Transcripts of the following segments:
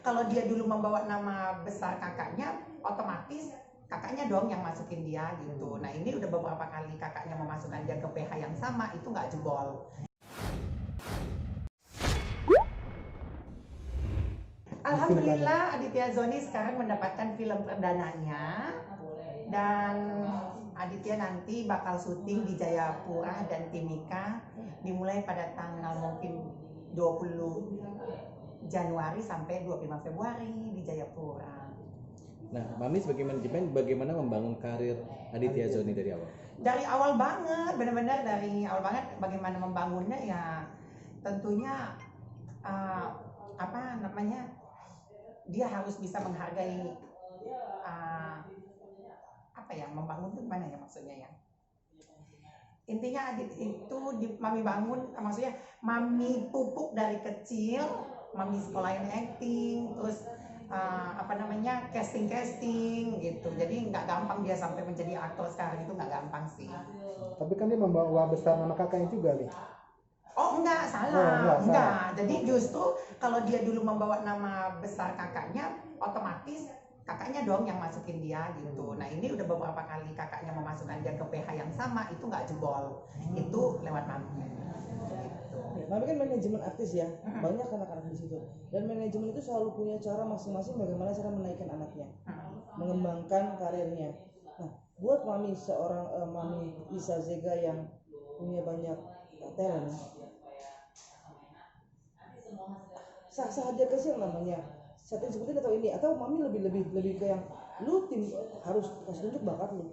kalau dia dulu membawa nama besar kakaknya, otomatis kakaknya dong yang masukin dia gitu. Nah ini udah beberapa kali kakaknya memasukkan dia ke PH yang sama, itu nggak jebol. Alhamdulillah Aditya Zoni sekarang mendapatkan film perdananya, dan Aditya nanti bakal syuting di Jayapura dan Timika dimulai pada tanggal mungkin 20 Januari sampai 25 Februari di Jayapura. Nah, Mami sebagai manajemen bagaimana membangun karir Aditya Zoni dari awal? Dari awal banget, benar-benar dari awal banget. Bagaimana membangunnya ya tentunya dia harus bisa menghargai membangun itu gimana ya maksudnya ya. Intinya Adit itu Mami bangun, maksudnya Mami pupuk dari kecil, Mami sekolahin acting, terus casting gitu. Jadi nggak gampang dia sampai menjadi aktor sekarang, itu nggak gampang sih. Tapi kan dia membawa besar nama kakaknya juga nih. Oh enggak, salah. Enggak. Jadi justru kalau dia dulu membawa nama besar kakaknya, otomatis kakaknya dong yang masukin dia gitu. Nah ini udah beberapa kali kakaknya memasukkan dia ke PH yang sama, itu nggak jebol. Itu lewat Mami. Mami kan manajemen artis ya, banyak anak-anak di situ. Dan manajemen itu selalu punya cara masing-masing bagaimana cara menaikkan anaknya, mengembangkan karirnya. Nah, buat Mami seorang Mami Isa Zega yang punya banyak talent, sah-sah aja kasih yang namanya setting seperti atau ini, atau Mami lebih ke yang lu tim harus kasih tunjuk bakat lu.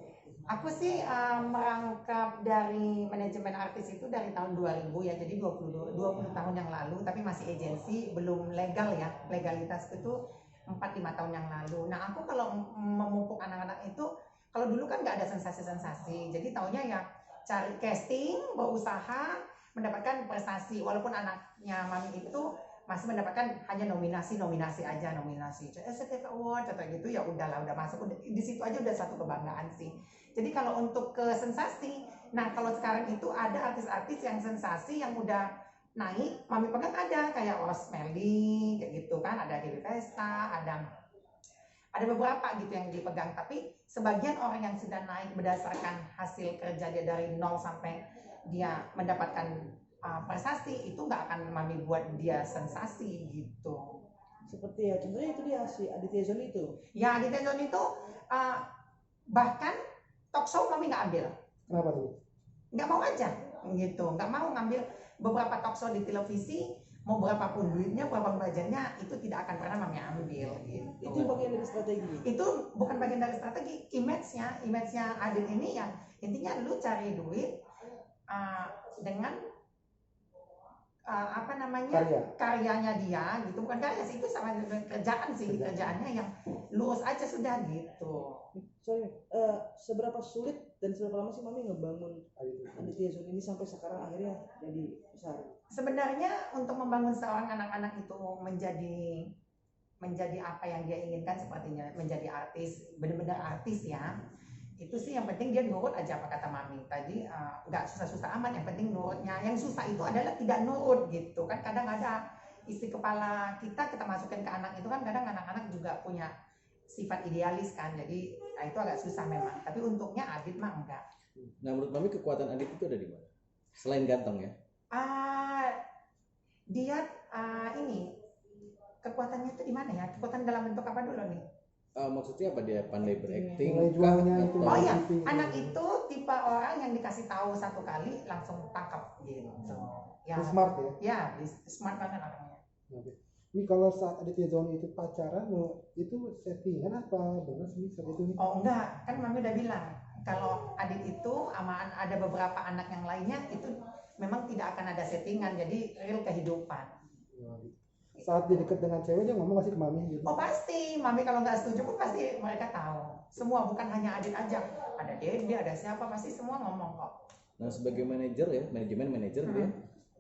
Aku sih merangkap dari manajemen artis itu dari tahun 2000 ya, jadi 20 tahun yang lalu, tapi masih agensi, belum legal ya, legalitas itu 4-5 tahun yang lalu. Nah aku kalau memupuk anak-anak itu, kalau dulu kan nggak ada sensasi-sensasi, jadi taunya ya cari casting, berusaha, mendapatkan prestasi, walaupun anaknya Mami itu masih mendapatkan hanya nominasi aja, SCTV Award atau gitu, ya udahlah, udah masuk, di situ aja udah satu kebanggaan sih. Jadi kalau untuk ke sensasi, nah kalau sekarang itu ada artis-artis yang sensasi yang udah naik, Mami pegang ada kayak Osmeli kayak gitu kan, ada Dewi Vesta, ada beberapa gitu yang dipegang. Tapi sebagian orang yang sudah naik berdasarkan hasil kerja dia dari nol sampai dia mendapatkan prestasi, itu nggak akan Mami buat dia sensasi gitu. Seperti ya, contohnya itu dia si Aditya Zoni itu. Ya Aditya Zoni itu bahkan talk show Mami nggak ambil. Kenapa tuh? Nggak mau aja gitu, nggak mau ngambil beberapa talk show di televisi, mau berapapun duitnya, berapa budgetnya, itu tidak akan pernah Mami ambil gitu. Itu bagian dari strategi? Itu bukan bagian dari strategi, image-nya Adit ini yang intinya lu cari duit dengan karyanya dia gitu, bukan karya sih, itu sama kerjaan sih, kerjaannya yang lurus aja sudah gitu. Sorry, seberapa sulit dan seberapa lama sih Mami ngebangun Aditya Zoni ini sampai sekarang akhirnya jadi besar? Sebenarnya untuk membangun seorang anak-anak itu menjadi apa yang dia inginkan, sepertinya menjadi artis, benar-benar artis ya, itu sih yang penting dia nurut aja apa kata Mami tadi, nggak susah-susah amat, yang penting nurutnya. Yang susah itu adalah tidak nurut gitu kan. Kadang ada isi kepala kita masukin ke anak itu kan, kadang anak-anak juga punya sifat idealis kan, jadi itu agak susah memang. Tapi untungnya Adit mah enggak. Nah menurut Mami kekuatan Adit itu ada di mana? Selain ganteng ya? Dia ini kekuatannya itu di mana ya? Kekuatan dalam bentuk apa dulu nih? Maksudnya apa, dia pandai berakting? Oh iya, anak itu tipe orang yang dikasih tahu satu kali langsung tangkap gitu. Ya, smart ya? Ya, smart banget orangnya. Ini kalau saat Aditya Zoni itu pacaran, itu settingan apa benar sih saat itu nih? Oh enggak, kan Mami udah bilang kalau Adit itu sama ada beberapa anak yang lainnya itu memang tidak akan ada settingan, jadi real kehidupan. Saat dia dekat dengan cewek, dia ngomong masih ke Mami gitu? Oh pasti, Mami kalau nggak setuju pun pasti mereka tahu. Semua, bukan hanya Adit aja, ada Dendi, ada siapa, pasti semua ngomong kok. Nah sebagai manajer ya, manajer dia,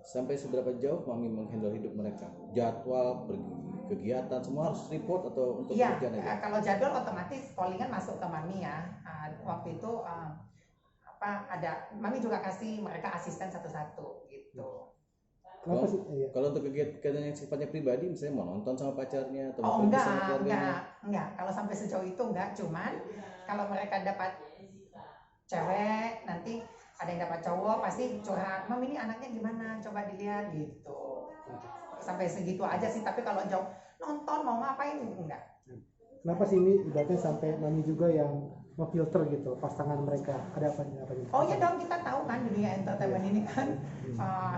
sampai seberapa jauh Mami menghandle hidup mereka? Jadwal, pergi kegiatan, semua harus report atau untuk kerjaan aja? Kalau jadwal otomatis callingan masuk ke Mami ya. Waktu itu Mami juga kasih mereka asisten satu-satu gitu. Kenapa sih? Iya. Kalau untuk kegiatan yang sifatnya pribadi, misalnya mau nonton sama pacarnya atau mau Oh pergi sama keluarganya. enggak. Kalau sampai sejauh itu enggak. Cuman kalau mereka dapat cewek, nanti ada yang dapat cowok, pasti curhat. Mam ini anaknya gimana? Coba dilihat gitu. Sampai segitu aja sih. Tapi kalau jauh nonton mau ngapain enggak. Kenapa sih ini ibaratnya sampai mami juga yang memfilter gitu pasangan mereka, ada apa gitu? Oh ya dong, kita tahu kan dunia entertainment ini kan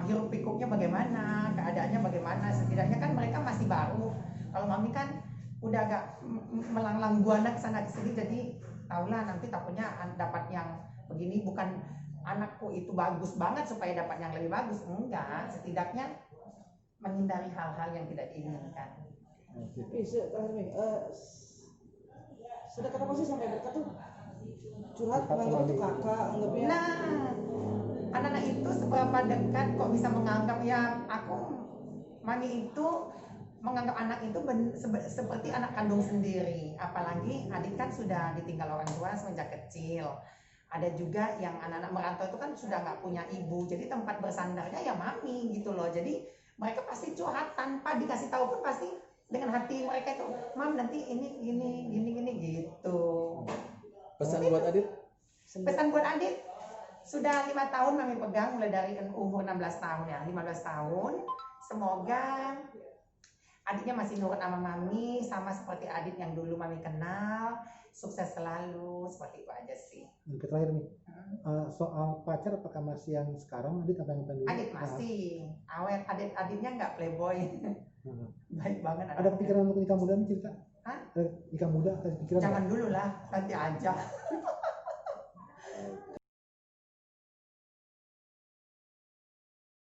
hiruk pikuknya bagaimana, keadaannya bagaimana. Setidaknya kan mereka masih baru. Kalau mami kan udah agak melanglang buana ke sana ke sini, jadi tahulah nanti takutnya dapat yang begini. Bukan anakku itu bagus banget supaya dapat yang lebih bagus, enggak. Setidaknya menghindari hal-hal yang tidak diinginkan. Terakhir nih, sedekat apa sih sampai dekat tuh? Curhat, menganggap itu kakak, anggapnya. Nah, anak-anak itu seberapa dekat kok bisa menganggap, ya aku mami itu menganggap anak itu seperti anak kandung sendiri. Apalagi adik kan sudah ditinggal orang tua semenjak kecil. Ada juga yang anak-anak merantau itu kan sudah nggak punya ibu, jadi tempat bersandarnya ya mami gitu loh. Jadi mereka pasti curhat tanpa dikasih tahu pun, pasti dengan hati mereka itu, mam nanti ini gini gitu. Pesan buat Adit? Pesan buat Adit, sudah 5 tahun mami pegang, mulai dari umur 16 tahun ya, 15 tahun. Semoga Aditnya masih nurut sama mami, sama seperti Adit yang dulu mami kenal. Sukses selalu, seperti itu aja sih. Yang terakhir nih, soal pacar apakah masih yang sekarang Adit apa yang dulu? Adit masih awet, Aditnya nggak playboy. Baik banget. Ada pikiran untuk nikah muda nih cerita? Hah? Ada nikah muda, ada pikiran? Jangan dulu lah, nanti aja.